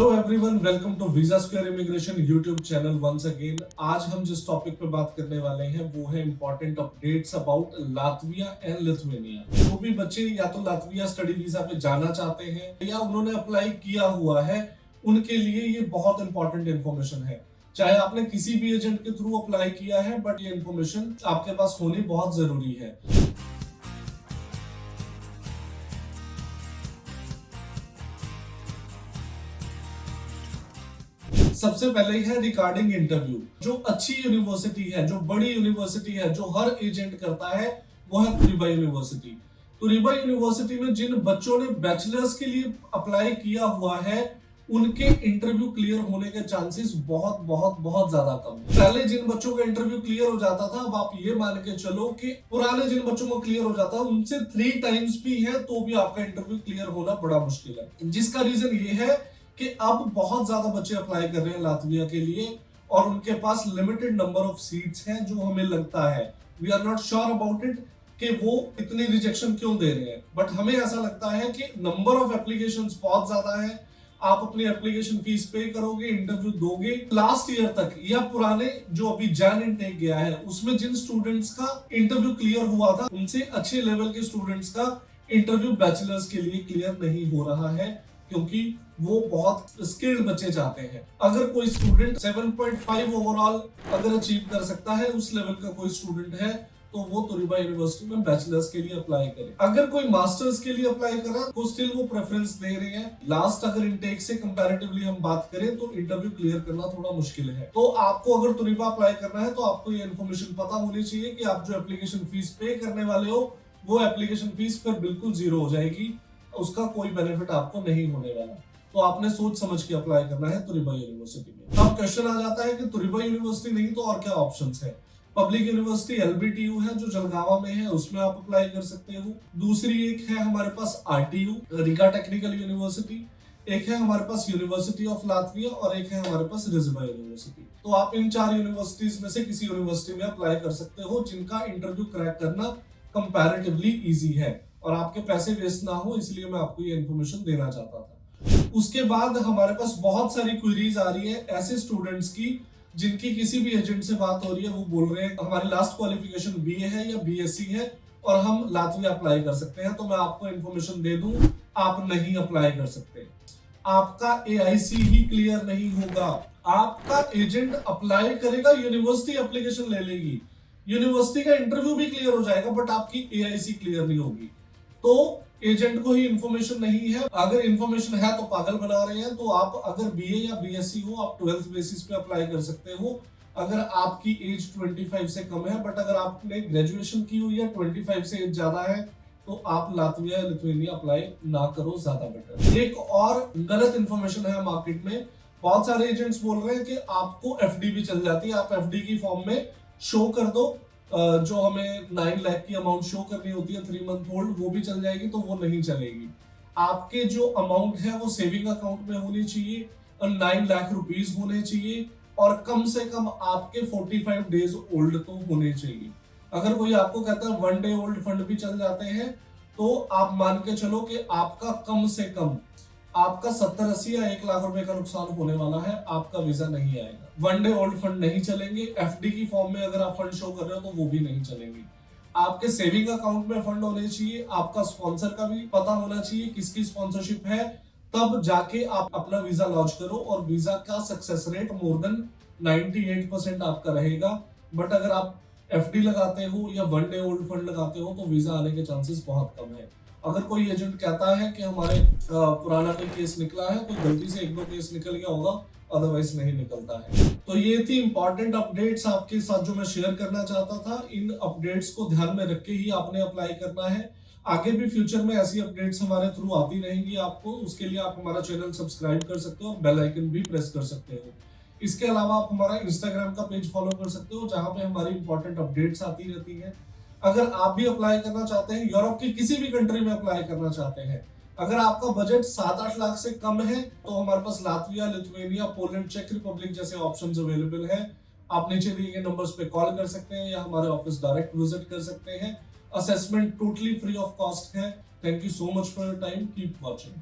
Hello everyone, welcome to visa square immigration YouTube channel once again. आज हम जिस topic पे बात करने वाले हैं वो है important updates about Latvia and Lithuania. जो भी बच्चे या तो लातविया स्टडी वीजा पे जाना चाहते हैं या उन्होंने अप्लाई किया हुआ है, उनके लिए ये बहुत इंपॉर्टेंट इन्फॉर्मेशन है। चाहे आपने किसी भी एजेंट के थ्रू अप्लाई किया है, बट ये इन्फॉर्मेशन आपके पास होनी बहुत जरूरी है। सबसे पहले है रिगार्डिंग इंटरव्यू। जो अच्छी यूनिवर्सिटी है, जो बड़ी यूनिवर्सिटी है, जो हर एजेंट करता है, वो है तुरीबा यूनिवर्सिटी। तुरीबा यूनिवर्सिटी में जिन बच्चों ने बैचलर्स के लिए अप्लाई किया हुआ है, उनके इंटरव्यू क्लियर होने के चांसेस बहुत बहुत बहुत ज्यादा कम है। पहले जिन बच्चों का इंटरव्यू क्लियर हो जाता था, अब आप ये मान के चलो कि पुराने जिन बच्चों को क्लियर हो जाता है, उनसे 3 टाइम्स भी है तो भी आपका इंटरव्यू क्लियर होना बड़ा मुश्किल है। जिसका रीजन ये है कि अब बहुत ज्यादा बच्चे अप्लाई कर रहे हैं लातविया के लिए और उनके पास लिमिटेड नंबर ऑफ सीट्स हैं। जो हमें लगता है, we are not sure about it, कि वो इतनी रिजेक्शन क्यों दे रहे हैं, बट हमें ऐसा लगता है कि नंबर ऑफ एप्लीकेशंस बहुत ज्यादा है। आप अपनी एप्लीकेशन फीस पे करोगे, इंटरव्यू दोगे। लास्ट ईयर तक या पुराने जो अभी जैन इनटेक गया है, उसमें जिन स्टूडेंट्स का इंटरव्यू क्लियर हुआ था, उनसे अच्छे लेवल के स्टूडेंट्स का इंटरव्यू बैचलर्स के लिए क्लियर नहीं हो रहा है, क्योंकि वो बहुत स्किल्ड बच्चे चाहते हैं। अगर कोई स्टूडेंट 7.5 ओवरऑल अगर अचीव कर सकता है, उस लेवल का कोई स्टूडेंट है, तो वो तुरीबा यूनिवर्सिटी में बैचलर्स के लिए अप्लाई करे। अगर कोई मास्टर्स के लिए अप्लाई करा तो स्टिल वो प्रेफरेंस दे रहे हैं। लास्ट अगर इनटेक से कंपैरेटिवली हम बात करें तो इंटरव्यू क्लियर करना थोड़ा मुश्किल है। तो आपको अगर तुरीबा अप्लाई करना है तो आपको ये इन्फॉर्मेशन पता होनी चाहिए कि आप जो एप्लीकेशन फीस पे करने वाले हो, वो एप्लीकेशन फीस फिर बिल्कुल जीरो हो जाएगी, उसका कोई बेनिफिट आपको नहीं होने वाला। तो आपने सोच समझ के अप्लाई करना है तुरीबा यूनिवर्सिटी में। अब क्वेश्चन आ जाता है कि तुरीबा यूनिवर्सिटी नहीं तो और क्या ऑप्शंस है। पब्लिक यूनिवर्सिटी LBTU है जो जलगावा में है, उसमें आप अप्लाई कर सकते हो। दूसरी एक है हमारे पास RTU रिगा टेक्निकल यूनिवर्सिटी, एक है हमारे पास यूनिवर्सिटी ऑफ लातविया और एक है हमारे पास रिजबा यूनिवर्सिटी। तो आप इन 4 यूनिवर्सिटीज में से किसी यूनिवर्सिटी में अप्लाई कर सकते हो, जिनका इंटरव्यू क्रैक करना कंपैरेटिवली इजी है और आपके पैसे वेस्ट ना हो, इसलिए मैं आपको ये इन्फॉर्मेशन देना चाहता था। उसके बाद हमारे पास बहुत सारी क्वेरीज आ रही है ऐसे स्टूडेंट्स की जिनकी किसी भी एजेंट से बात हो रही है, वो बोल रहे हैं हमारी लास्ट क्वालिफिकेशन BA है या BSc है और हम लातविया अप्लाई कर सकते हैं। तो मैं आपको इन्फॉर्मेशन दे दूं, आप नहीं अप्लाई कर सकते। आपका AIC ही क्लियर नहीं होगा। आपका एजेंट अप्लाई करेगा, यूनिवर्सिटी एप्लीकेशन ले लेगी, यूनिवर्सिटी का इंटरव्यू भी क्लियर हो जाएगा, बट आपकी AIC क्लियर नहीं होगी। तो एजेंट को ही इंफॉर्मेशन नहीं है। अगर इंफॉर्मेशन है तो पागल बना रहे हैं। तो आप अगर BA या BSc हो, आप 12th बेसिस पे अप्लाई कर सकते हो अगर आपकी एज 25 से कम है। बट अगर आपने ग्रेजुएशन की हुई है, 25 से एज ज्यादा है, तो आप लातविया या लिथुआनिया अप्लाई ना करो, ज्यादा बेटर। एक और गलत इंफॉर्मेशन है मार्केट में, बहुत सारे एजेंट्स बोल रहे हैं कि आपको FD भी चल जाती है, आप FD की फॉर्म में शो कर दो, जो हमें 9 लाख की अमाउंट शो करनी होती है 3 मंथ ओल्ड, वो भी चल जाएगी। तो वो नहीं चलेगी। आपके जो अमाउंट है वो सेविंग अकाउंट में होनी चाहिए और 9 लाख रुपीस होने चाहिए और कम से कम आपके 45 डेज ओल्ड तो होने चाहिए। अगर कोई आपको कहता है 1 डे ओल्ड फंड भी चल जाते हैं, तो आप मान के चलो कि आपका कम से कम आपका 70-80 या 1 लाख रुपए का नुकसान होने वाला है, आपका वीजा नहीं आएगा। 1 डे ओल्ड फंड नहीं चलेंगे। FD की फॉर्म में अगर आप फंड शो कर रहे हो तो वो भी नहीं चलेंगे। आपके सेविंग अकाउंट में फंड होने चाहिए, आपका स्पॉन्सर का भी पता होना चाहिए किसकी स्पॉन्सरशिप है, तब जाके आप अपना वीजा लॉन्च करो और वीजा का सक्सेस रेट मोर देन 98% आपका रहेगा। बट अगर आप FD लगाते हो या 1 डे ओल्ड फंड लगाते हो तो वीजा आने के चांसेस बहुत कम है। अगर कोई एजेंट कहता है कि हमारे पुराना कोई केस निकला है, तो गलती से 1-2 केस निकल गया होगा, अदरवाइज नहीं निकलता है। तो ये थी इंपॉर्टेंट अपडेट्स आपके साथ जो मैं शेयर करना चाहता था। इन अपडेट्स को ध्यान में रख के ही आपने अप्लाई करना है। आगे भी फ्यूचर में ऐसी अपडेट्स हमारे थ्रू आती रहेंगी आपको। उसके लिए आप हमारा चैनल सब्सक्राइब कर सकते हो और बेल आइकन भी प्रेस कर सकते हो। इसके अलावा आप हमारा इंस्टाग्राम का पेज फॉलो कर सकते हो, जहां पे हमारी इंपॉर्टेंट अपडेट्स आती रहती हैं। अगर आप भी अप्लाई करना चाहते हैं, यूरोप की किसी भी कंट्री में अप्लाई करना चाहते हैं, अगर आपका बजट 7-8 लाख से कम है, तो हमारे पास लातविया, लिथुआनिया, पोलैंड, चेक रिपब्लिक जैसे ऑप्शंस अवेलेबल हैं। आप नीचे दिए गए नंबर्स पे कॉल कर सकते हैं या हमारे ऑफिस डायरेक्ट विजिट कर सकते हैं। Assessment totally free of cost है। Thank you so much for your time. Keep watching.